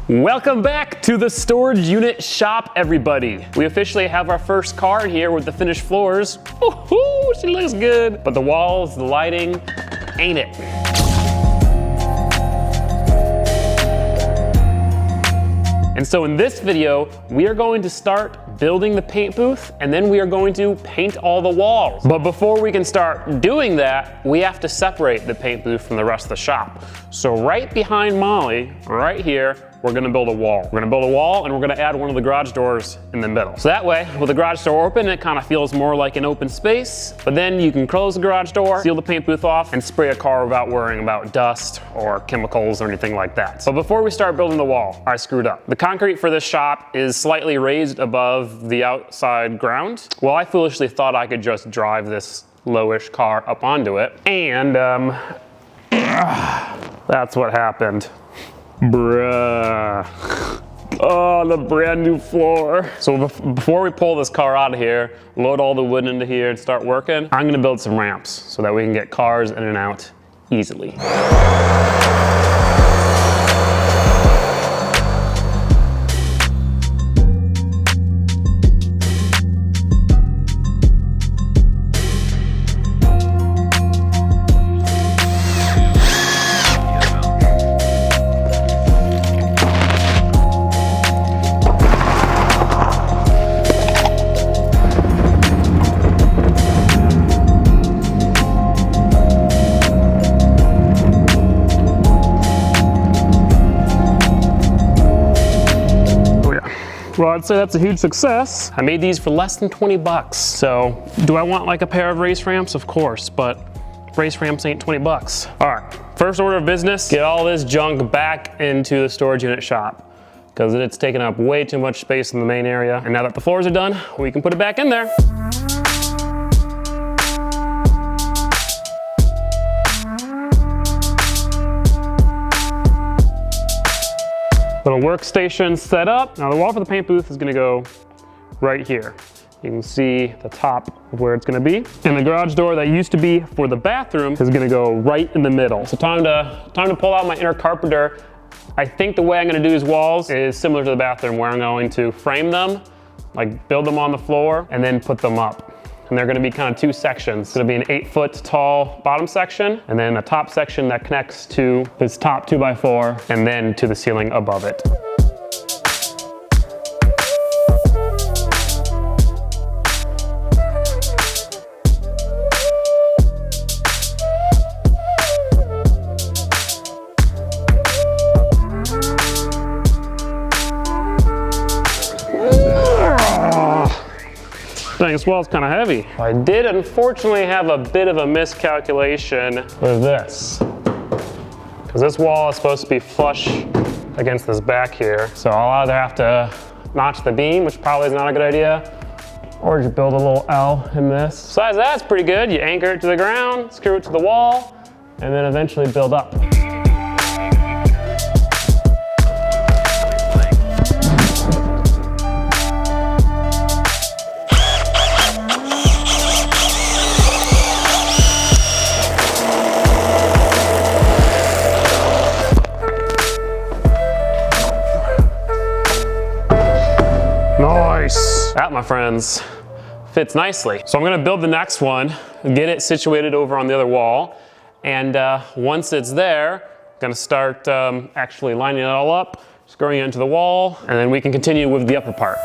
Welcome back to the storage unit shop, everybody. We officially have our first car in here with the finished floors. Woohoo, she looks good. But the walls, the lighting, ain't it? And so in this video, we are going to start building the paint booth, and then we are going to paint all the walls. But before we can start doing that, we have to separate the paint booth from the rest of the shop. So right behind Molly, right here, we're gonna build a wall. We're gonna build a wall and we're gonna add one of the garage doors in the middle. So that way, with the garage door open, it kind of feels more like an open space, but then you can close the garage door, seal the paint booth off, and spray a car without worrying about dust or chemicals or anything like that. But before we start building the wall, I screwed up. The concrete for this shop is slightly raised above the outside ground. Well, I foolishly thought I could just drive this lowish car up onto it, and that's what happened. Bruh. Oh, the brand new floor. So before we pull this car out of here, load all the wood into here and start working, I'm gonna build some ramps so that we can get cars in and out easily. Well, I'd say that's a huge success. I made these for less than 20 bucks. So do I want like a pair of race ramps? Of course, but race ramps ain't 20 bucks. All right, first order of business, get all this junk back into the storage unit shop because it's taking up way too much space in the main area. And now that the floors are done, we can put it back in there. Little workstation set up. Now the wall for the paint booth is gonna go right here. You can see the top of where it's gonna be. And the garage door that used to be for the bathroom is gonna go right in the middle. So time to pull out my inner carpenter. I think the way I'm gonna do these walls is similar to the bathroom, where I'm going to frame them, like build them on the floor, and then put them up. And they're gonna be kind of two sections. It's gonna be an 8-foot tall bottom section, and then a top section that connects to this top 2x4, and then to the ceiling above it. Dang, this wall's kind of heavy. I did unfortunately have a bit of a miscalculation with this, because this wall is supposed to be flush against this back here. So I'll either have to notch the beam, which probably is not a good idea, or just build a little L in this. Besides that, it's pretty good. You anchor it to the ground, screw it to the wall, and then eventually build up. Nice. That, my friends, fits nicely. So I'm gonna build the next one, get it situated over on the other wall, and once it's there, I'm gonna start actually lining it all up, screwing it into the wall, and then we can continue with the upper part.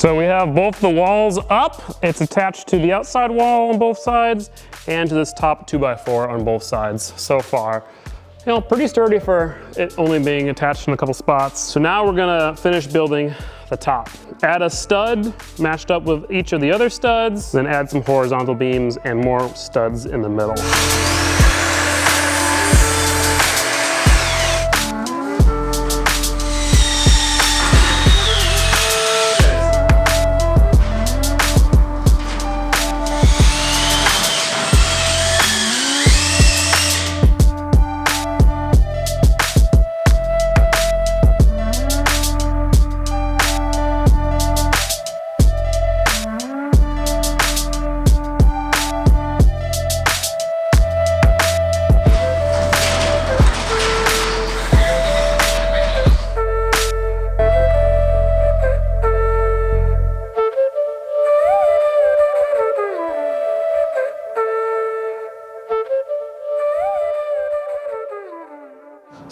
So we have both the walls up. It's attached to the outside wall on both sides and to this top 2x4 on both sides so far. You know, pretty sturdy for it only being attached in a couple spots. So now we're gonna finish building the top. Add a stud matched up with each of the other studs, then add some horizontal beams and more studs in the middle.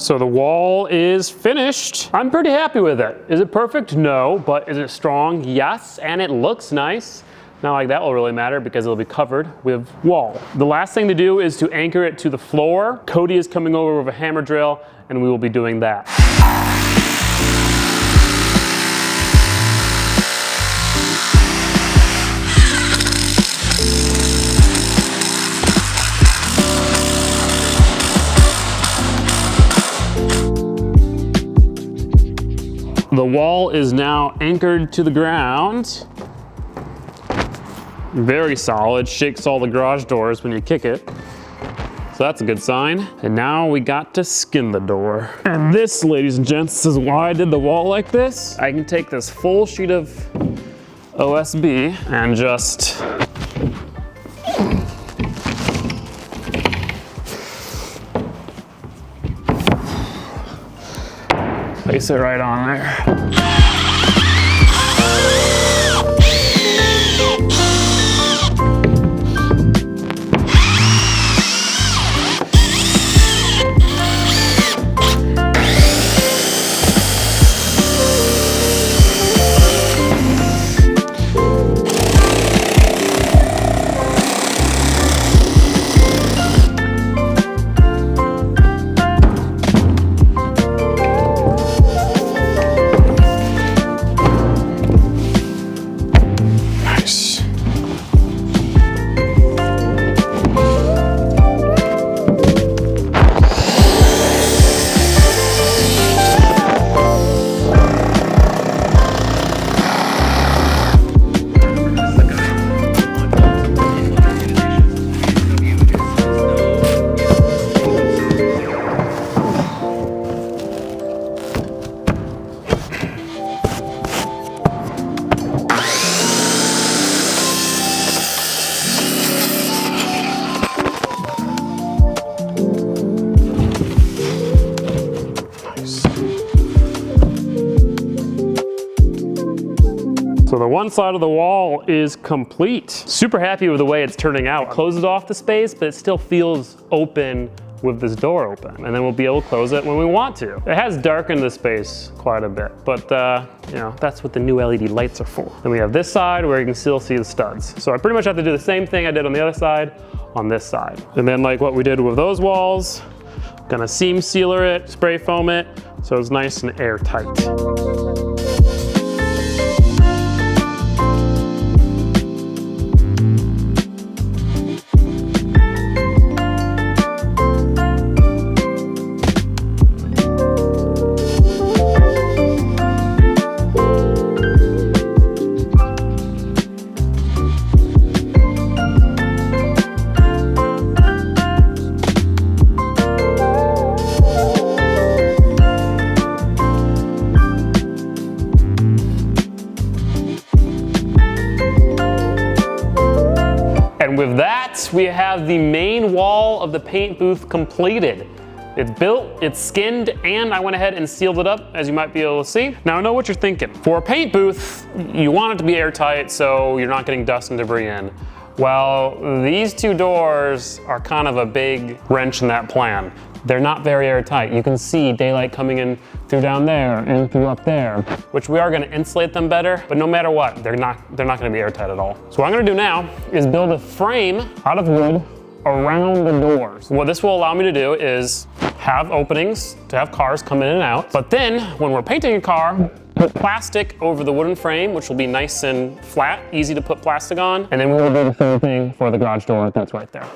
So the wall is finished. I'm pretty happy with it. Is it perfect? No, but is it strong? Yes, and it looks nice. Not like that will really matter because it'll be covered with wall. The last thing to do is to anchor it to the floor. Cody is coming over with a hammer drill and we will be doing that. The wall is now anchored to the ground. Very solid, shakes all the garage doors when you kick it. So that's a good sign. And now we got to skin the door. And this, ladies and gents, is why I did the wall like this. I can take this full sheet of OSB and just place it right on there. So the one side of the wall is complete. Super happy with the way it's turning out. It closes off the space, but it still feels open with this door open. And then we'll be able to close it when we want to. It has darkened the space quite a bit, but you know, that's what the new LED lights are for. Then we have this side where you can still see the studs. So I pretty much have to do the same thing I did on the other side on this side. And then like what we did with those walls, gonna seam sealer it, spray foam it, so it's nice and airtight. With that, we have the main wall of the paint booth completed. It's built, it's skinned, and I went ahead and sealed it up, as you might be able to see. Now I know what you're thinking. For a paint booth, you want it to be airtight so you're not getting dust and debris in. Well, these two doors are kind of a big wrench in that plan. They're not very airtight. You can see daylight coming in through down there and through up there, which we are gonna insulate them better, but no matter what, they're not gonna be airtight at all. So what I'm gonna do now is build a frame out of wood around the doors. What this will allow me to do is have openings to have cars come in and out. But then when we're painting a car, put plastic over the wooden frame, which will be nice and flat, easy to put plastic on. And then we will do the same thing for the garage door that's right there.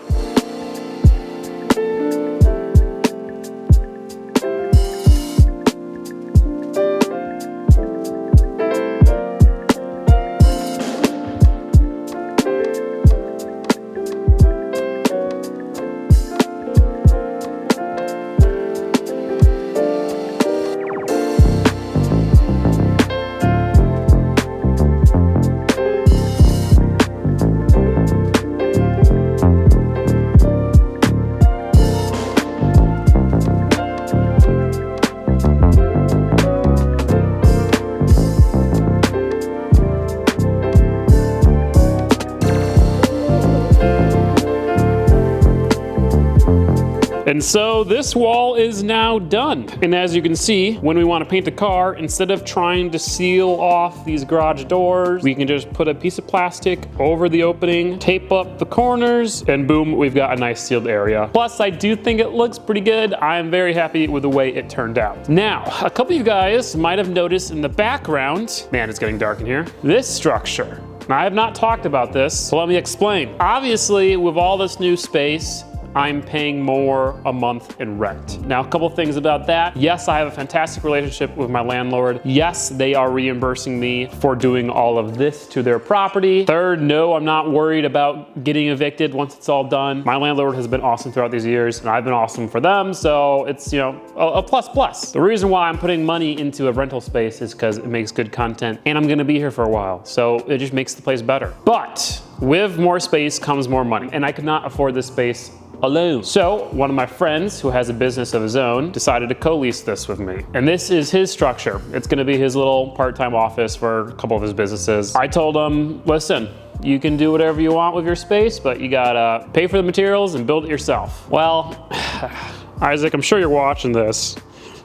And so this wall is now done. And as you can see, when we want to paint a car, instead of trying to seal off these garage doors, we can just put a piece of plastic over the opening, tape up the corners, and boom, we've got a nice sealed area. Plus, I do think it looks pretty good. I'm very happy with the way it turned out. Now, a couple of you guys might have noticed in the background, man, it's getting dark in here, this structure. Now, I have not talked about this, so let me explain. Obviously, with all this new space, I'm paying more a month in rent. Now, a couple things about that. Yes, I have a fantastic relationship with my landlord. Yes, they are reimbursing me for doing all of this to their property. Third, no, I'm not worried about getting evicted once it's all done. My landlord has been awesome throughout these years, and I've been awesome for them, so it's, you know, a plus plus. The reason why I'm putting money into a rental space is because it makes good content, and I'm gonna be here for a while, so it just makes the place better. But with more space comes more money, and I could not afford this space alone. So one of my friends who has a business of his own decided to co-lease this with me. And this is his structure. It's gonna be his little part-time office for a couple of his businesses. I told him, listen, you can do whatever you want with your space, but you gotta pay for the materials and build it yourself. Well, Isaac, I'm sure you're watching this,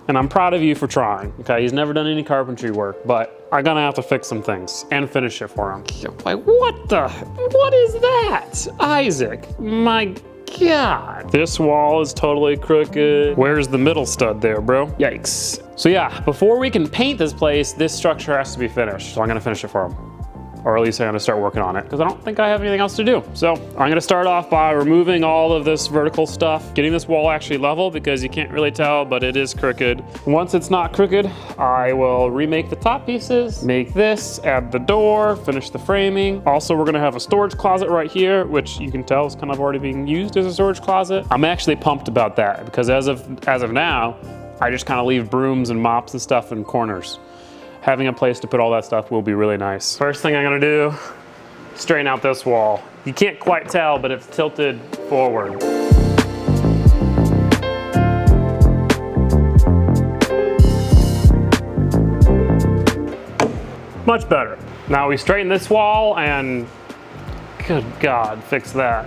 and I'm proud of you for trying, okay? He's never done any carpentry work, but I'm gonna have to fix some things and finish it for him. Like, what is that? Isaac, my God. This wall is totally crooked. Where's the middle stud there, bro? Yikes. So yeah, before we can paint this place, this structure has to be finished. So I'm gonna finish it for him. Or at least I'm gonna start working on it because I don't think I have anything else to do. So I'm gonna start off by removing all of this vertical stuff, getting this wall actually level because you can't really tell, but it is crooked. Once it's not crooked, I will remake the top pieces, make this, add the door, finish the framing. Also, we're gonna have a storage closet right here, which you can tell is kind of already being used as a storage closet. I'm actually pumped about that because as of now, I just kind of leave brooms and mops and stuff in corners. Having a place to put all that stuff will be really nice. First thing I'm gonna do, straighten out this wall. You can't quite tell, but it's tilted forward. Much better. Now we straighten this wall and, good God, fix that.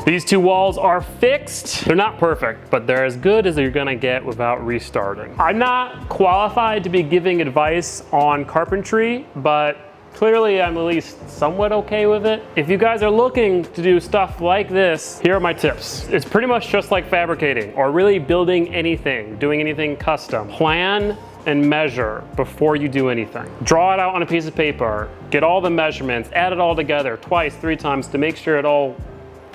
These two walls are fixed. They're not perfect, but they're as good as you're gonna get without restarting. I'm not qualified to be giving advice on carpentry, but clearly I'm at least somewhat okay with it. If you guys are looking to do stuff like this, here are my tips. It's pretty much just like fabricating or really building anything, doing anything custom. Plan and measure before you do anything. Draw it out on a piece of paper, get all the measurements, add it all together twice, 3 times to make sure it all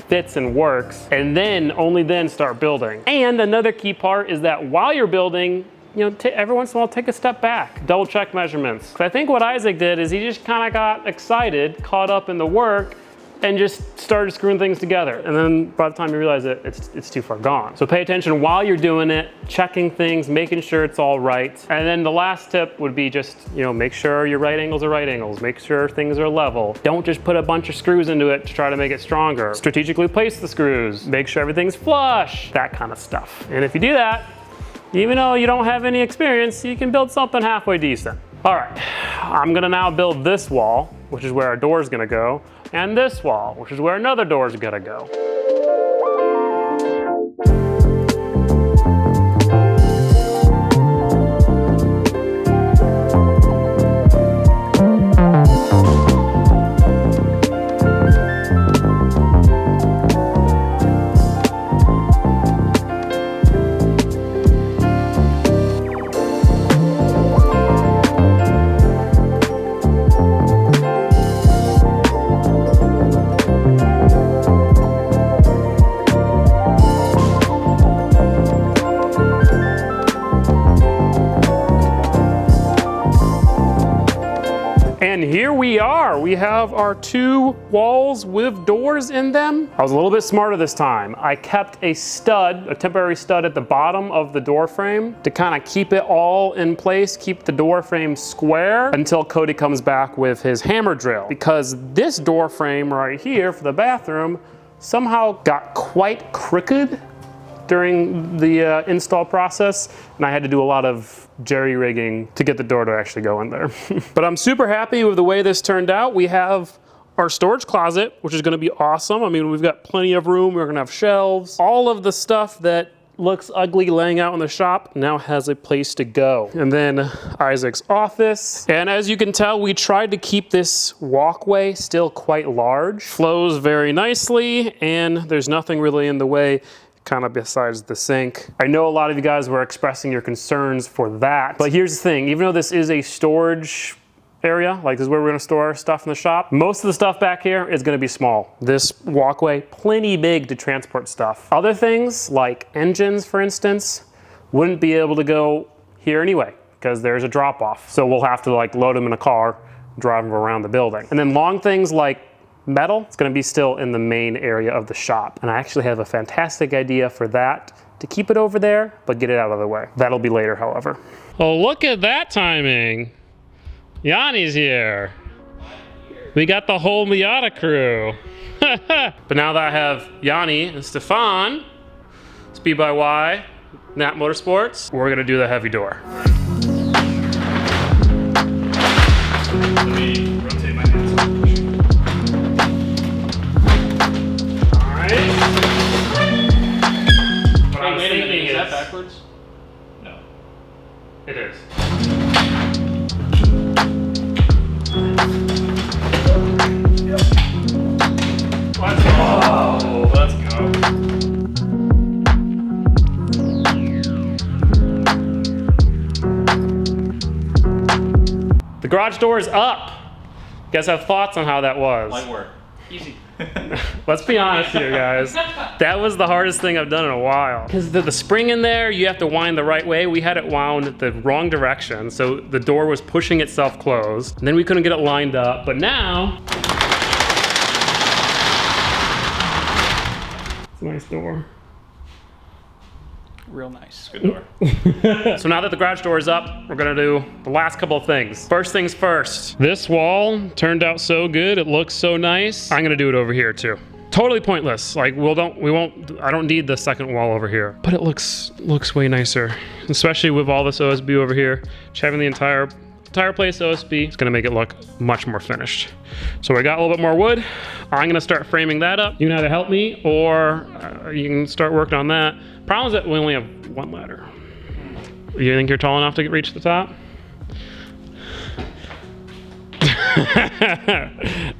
fits and works, and then, only then start building. And another key part is that while you're building, you know, every once in a while, take a step back, double check measurements. I think what Isaac did is he just kind of got excited, caught up in the work, and just started screwing things together. And then by the time you realize it, it's too far gone. So pay attention while you're doing it, checking things, making sure it's all right. And then the last tip would be just, you know, make sure your right angles are right angles, make sure things are level. Don't just put a bunch of screws into it to try to make it stronger. Strategically place the screws, make sure everything's flush, that kind of stuff. And if you do that, even though you don't have any experience, you can build something halfway decent. All right, I'm gonna now build this wall, which is where our door is gonna go, and this wall, which is where another door is gonna go. And here we are. We have our 2 walls with doors in them. I was a little bit smarter this time. I kept a stud, a temporary stud at the bottom of the door frame to kind of keep it all in place, keep the door frame square until Cody comes back with his hammer drill. Because this door frame right here for the bathroom somehow got quite crooked during the install process, and I had to do a lot of jerry-rigging to get the door to actually go in there. But I'm super happy with the way this turned out. We have our storage closet, which is gonna be awesome. I mean, we've got plenty of room. We're gonna have shelves. All of the stuff that looks ugly laying out in the shop now has a place to go. And then Isaac's office. And as you can tell, we tried to keep this walkway still quite large. Flows very nicely, and there's nothing really in the way kind of besides the sink. I know a lot of you guys were expressing your concerns for that, but here's the thing, even though this is a storage area, like this is where we're gonna store our stuff in the shop, most of the stuff back here is gonna be small. This walkway, plenty big to transport stuff. Other things, like engines for instance, wouldn't be able to go here anyway, because there's a drop off. So we'll have to like load them in a car, drive them around the building. And then long things like metal, it's gonna be still in the main area of the shop. And I actually have a fantastic idea for that to keep it over there, but get it out of the way. That'll be later, however. Oh, look at that timing. Yanni's here. We got the whole Miata crew. But now that I have Yanni and Stefan, Speed by Y, Nat Motorsports, we're gonna do the heavy door. Let me rotate my hands. Is that backwards? No. It is. Let's go. Let's go. The garage door is up. You guys have thoughts on how that was? Light work. Easy. Let's be honest here, guys. That was the hardest thing I've done in a while. Because the spring in there, you have to wind the right way. We had it wound the wrong direction, so the door was pushing itself closed. And then we couldn't get it lined up. But now, it's a nice door. Real nice. Good door. So now that the garage door is up, we're gonna do the last couple of things. First things first. This wall turned out so good. It looks so nice. I'm gonna do it over here too. Totally pointless. Like I don't need the second wall over here, but it looks way nicer, especially with all this OSB over here. Just having the entire place OSB, it's gonna make it look much more finished. So we got a little bit more wood. I'm gonna start framing that up. You can either help me or you can start working on that. Problem is that we only have one ladder. You think you're tall enough to reach the top?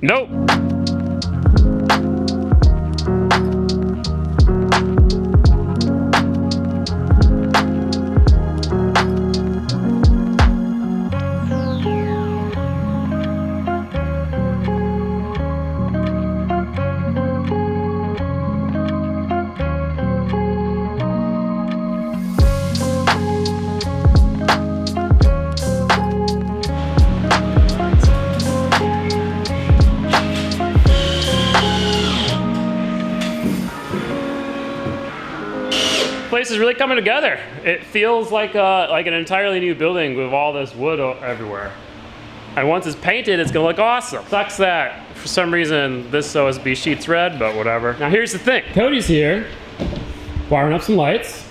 Nope. Place is really coming together. It feels like an entirely new building with all this wood everywhere. And once it's painted, it's gonna look awesome. Sucks that for some reason this OSB sheet's red, but whatever. Now here's the thing. Cody's here, wiring up some lights,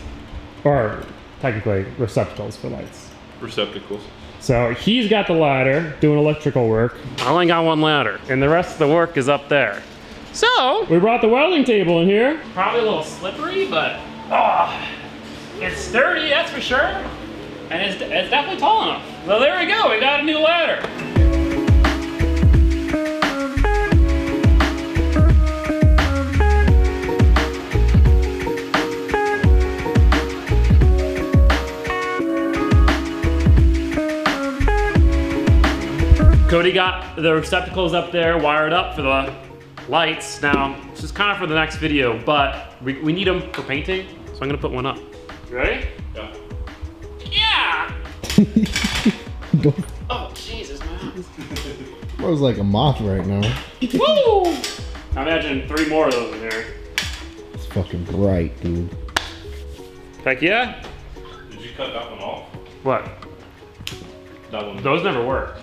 or technically receptacles for lights. Receptacles. So he's got the ladder doing electrical work. I only got one ladder, and the rest of the work is up there. So we brought the welding table in here. Probably a little slippery, but it's sturdy, that's for sure. And it's definitely tall enough. Well, there we go, we got a new ladder. Cody got the receptacles up there wired up for the lights. Now, this is kind of for the next video, but we need them for painting, so I'm gonna put one up. You ready? Yeah. Yeah! Oh, Jesus, man. Smells like a moth right now. Woo! I imagine 3 more of those in here. It's fucking bright, dude. Heck yeah. Did you cut that one off? What? That one. Those never worked.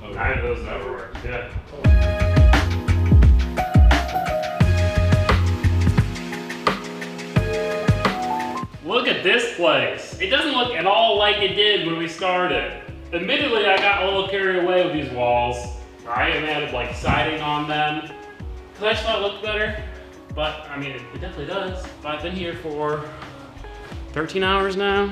Okay. Those never worked, yeah. Look at this place. It doesn't look at all like it did when we started. Admittedly, I got a little carried away with these walls. I even added like siding on them. Cause I just thought it looked better. But I mean, it definitely does. But I've been here for 13 hours now,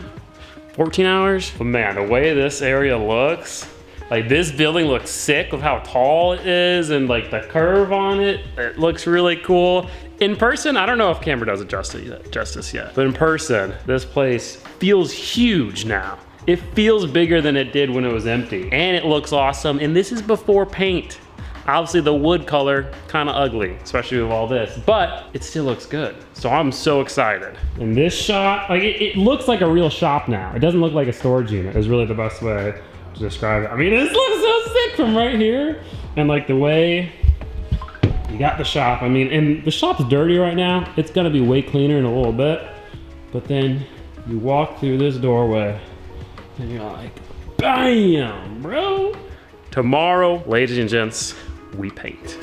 14 hours. But man, the way this area looks, like this building looks sick with how tall it is and like the curve on it. It looks really cool. In person, I don't know if camera does it justice yet, but in person, this place feels huge now. It feels bigger than it did when it was empty. And it looks awesome, and this is before paint. Obviously the wood color, kind of ugly, especially with all this, but it still looks good. So I'm so excited. And this shop, like it looks like a real shop now. It doesn't look like a storage unit, is really the best way to describe it. I mean, this looks so sick from right here. And like the way you got the shop, I mean, and the shop's dirty right now. It's gonna be way cleaner in a little bit. But then you walk through this doorway and you're like, bam, bro. Tomorrow, ladies and gents, we paint.